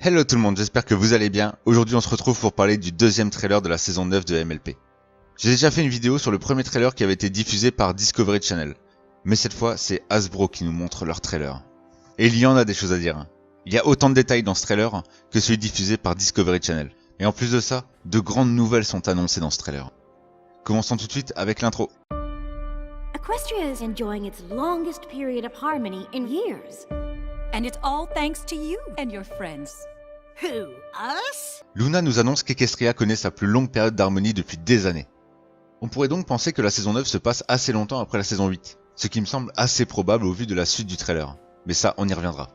Hello tout le monde, j'espère que vous allez bien. Aujourd'hui on se retrouve pour parler du deuxième trailer de la saison 9 de MLP. J'ai déjà fait une vidéo sur le premier trailer qui avait été diffusé par Discovery Channel. Mais cette fois c'est Hasbro qui nous montre leur trailer. Et il y en a des choses à dire. Il y a autant de détails dans ce trailer que celui diffusé par Discovery Channel. Et en plus de ça, de grandes nouvelles sont annoncées dans ce trailer. Commençons tout de suite avec l'intro. Equestria is enjoying its longest period of harmony in years. And it's all thanks to you and your friends. Who, us? Luna nous annonce qu'Equestria connaît sa plus longue période d'harmonie depuis des années. On pourrait donc penser que la saison 9 se passe assez longtemps après la saison 8, ce qui me semble assez probable au vu de la suite du trailer. Mais ça, on y reviendra.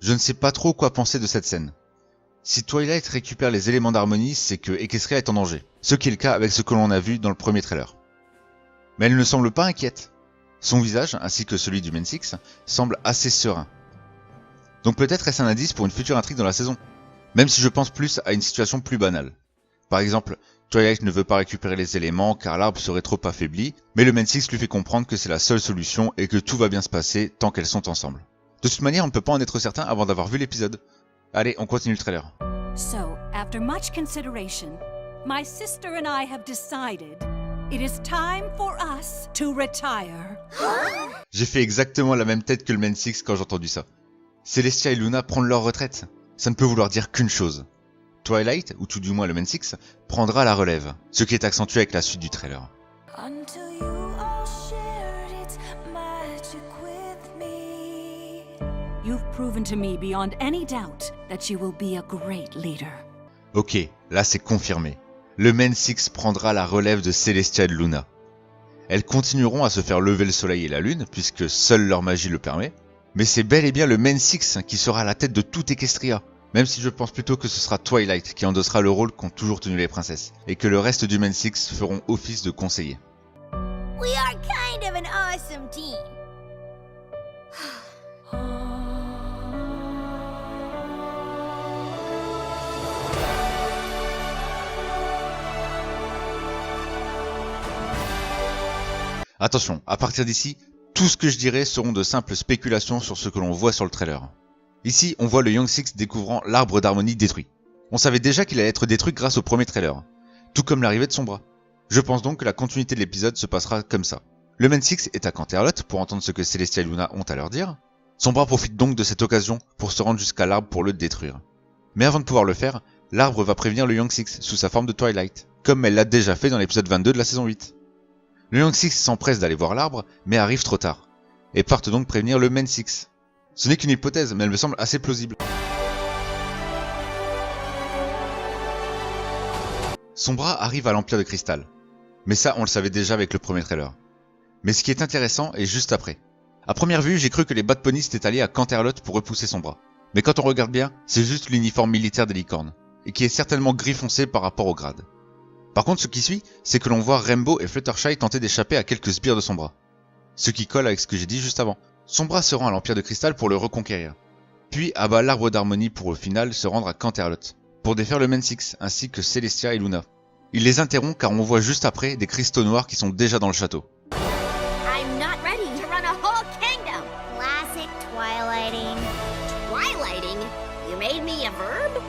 Je ne sais pas trop quoi penser de cette scène. Si Twilight récupère les éléments d'harmonie, c'est que Equestria est en danger, ce qui est le cas avec ce que l'on a vu dans le premier trailer. Mais elle ne semble pas inquiète. Son visage, ainsi que celui du Mensix, semble assez serein. Donc peut-être est-ce un indice pour une future intrigue dans la saison, même si je pense plus à une situation plus banale. Par exemple, Twilight ne veut pas récupérer les éléments car l'arbre serait trop affaibli, mais le Mensix lui fait comprendre que c'est la seule solution et que tout va bien se passer tant qu'elles sont ensemble. De toute manière, on ne peut pas en être certain avant d'avoir vu l'épisode. Allez, on continue le trailer. So, after much consideration, my sister and I have decided it is time for us to retire. J'ai fait exactement la même tête que le Mensix quand j'ai entendu ça. Celestia et Luna prendre leur retraite. Ça ne peut vouloir dire qu'une chose. Twilight, ou tout du moins le Mensix, prendra la relève, ce qui est accentué avec la suite du trailer. You've proven to me beyond any doubt that you will be a great leader. Ok, là c'est confirmé. Le Mensix prendra la relève de Celestia et de Luna. Elles continueront à se faire lever le soleil et la lune, puisque seule leur magie le permet. Mais c'est bel et bien le Mensix qui sera à la tête de toute Equestria. Même si je pense plutôt que ce sera Twilight qui endossera le rôle qu'ont toujours tenu les princesses. Et que le reste du Mensix feront office de conseillers. We are kind of an awesome team. Attention, à partir d'ici, tout ce que je dirai seront de simples spéculations sur ce que l'on voit sur le trailer. Ici, on voit le Young Six découvrant l'arbre d'harmonie détruit. On savait déjà qu'il allait être détruit grâce au premier trailer, tout comme l'arrivée de son bras. Je pense donc que la continuité de l'épisode se passera comme ça. Le Mensix est à Canterlot pour entendre ce que Celestia et Luna ont à leur dire. Son bras profite donc de cette occasion pour se rendre jusqu'à l'arbre pour le détruire. Mais avant de pouvoir le faire, l'arbre va prévenir le Young Six sous sa forme de Twilight, comme elle l'a déjà fait dans l'épisode 22 de la saison 8. Le Young Six s'empresse d'aller voir l'arbre, mais arrive trop tard, et partent donc prévenir le Mensix. Ce n'est qu'une hypothèse, mais elle me semble assez plausible. Son bras arrive à l'Empire de Cristal, mais ça on le savait déjà avec le premier trailer. Mais ce qui est intéressant est juste après. À première vue, j'ai cru que les Bad Ponies étaient allés à Canterlot pour repousser son bras. Mais quand on regarde bien, c'est juste l'uniforme militaire des licornes, et qui est certainement gris foncé par rapport au grade. Par contre, ce qui suit, c'est que l'on voit Rainbow et Fluttershy tenter d'échapper à quelques sbires de son bras. Ce qui colle avec ce que j'ai dit juste avant. Son bras se rend à l'Empire de Cristal pour le reconquérir. Puis abat l'arbre d'harmonie pour au final se rendre à Canterlot, pour défaire le Mensix, ainsi que Celestia et Luna. Il les interrompt car on voit juste après des cristaux noirs qui sont déjà dans le château. I'm not ready to run a whole kingdom. Classic twilighting. Twilighting? You made me a verb?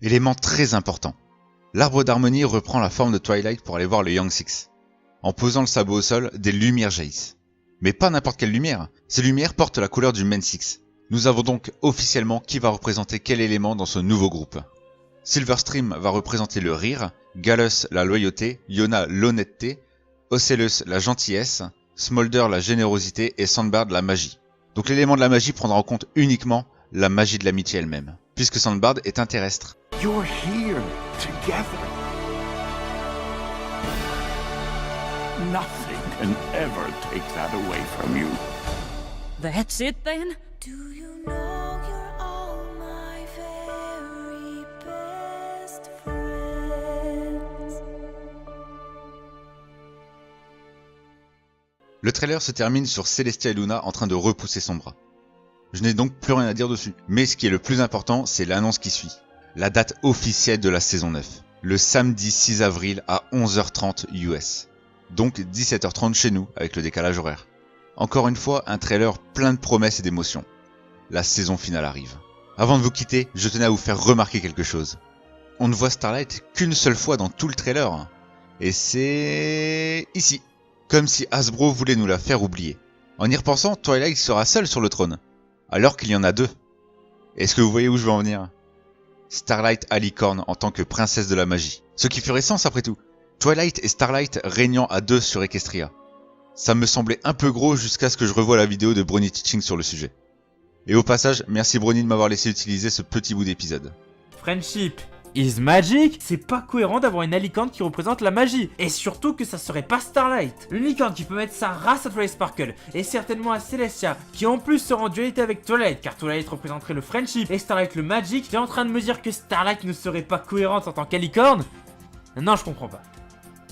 Élément très important. L'arbre d'harmonie reprend la forme de Twilight pour aller voir le Young Six. En posant le sabot au sol, des lumières jaillissent. Mais pas n'importe quelle lumière, ces lumières portent la couleur du Mensix. Nous avons donc officiellement qui va représenter quel élément dans ce nouveau groupe. Silverstream va représenter le rire, Gallus la loyauté, Yona l'honnêteté, Ocellus la gentillesse, Smolder la générosité et Sandbard la magie. Donc l'élément de la magie prendra en compte uniquement la magie de l'amitié elle-même, puisque Sandbard est un terrestre. You're here together. Nothing can ever take that away from you. That's it then? Do you know you're all my very best friends? Le trailer se termine sur Celestia et Luna en train de repousser son bras. Je n'ai donc plus rien à dire dessus. Mais ce qui est le plus important, c'est l'annonce qui suit. La date officielle de la saison 9. le samedi 6 avril à 11h30 US. Donc 17h30 chez nous avec le décalage horaire. Encore une fois, un trailer plein de promesses et d'émotions. La saison finale arrive. Avant de vous quitter, je tenais à vous faire remarquer quelque chose. On ne voit Starlight qu'une seule fois dans tout le trailer. Et c'est... ici. Comme si Hasbro voulait nous la faire oublier. En y repensant, Twilight sera seule sur le trône. Alors qu'il y en a deux. Est-ce que vous voyez où je veux en venir? Starlight a licorne en tant que princesse de la magie. Ce qui ferait sens après tout. Twilight et Starlight régnant à deux sur Equestria. Ça me semblait un peu gros jusqu'à ce que je revoie la vidéo de Brony Teaching sur le sujet. Et au passage, merci Brony de m'avoir laissé utiliser ce petit bout d'épisode. Friendship is magic. C'est pas cohérent d'avoir une licorne qui représente la magie. Et surtout que ça serait pas Starlight. Une licorne qui peut mettre sa race à Twilight Sparkle. Et certainement à Celestia. Qui en plus sera en dualité avec Twilight. Car Twilight représenterait le friendship et Starlight le magic. T'es en train de me dire que Starlight ne serait pas cohérente en tant qu'alicorne? Non, je comprends pas.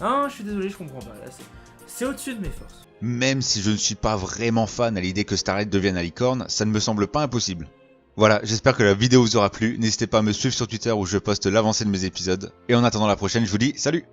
Non, je suis désolé, je comprends pas. Là, c'est au-dessus de mes forces. Même si je ne suis pas vraiment fan à l'idée que Starlight devienne la licorne, ça ne me semble pas impossible. Voilà, j'espère que la vidéo vous aura plu, n'hésitez pas à me suivre sur Twitter où je poste l'avancée de mes épisodes. Et en attendant la prochaine, je vous dis salut!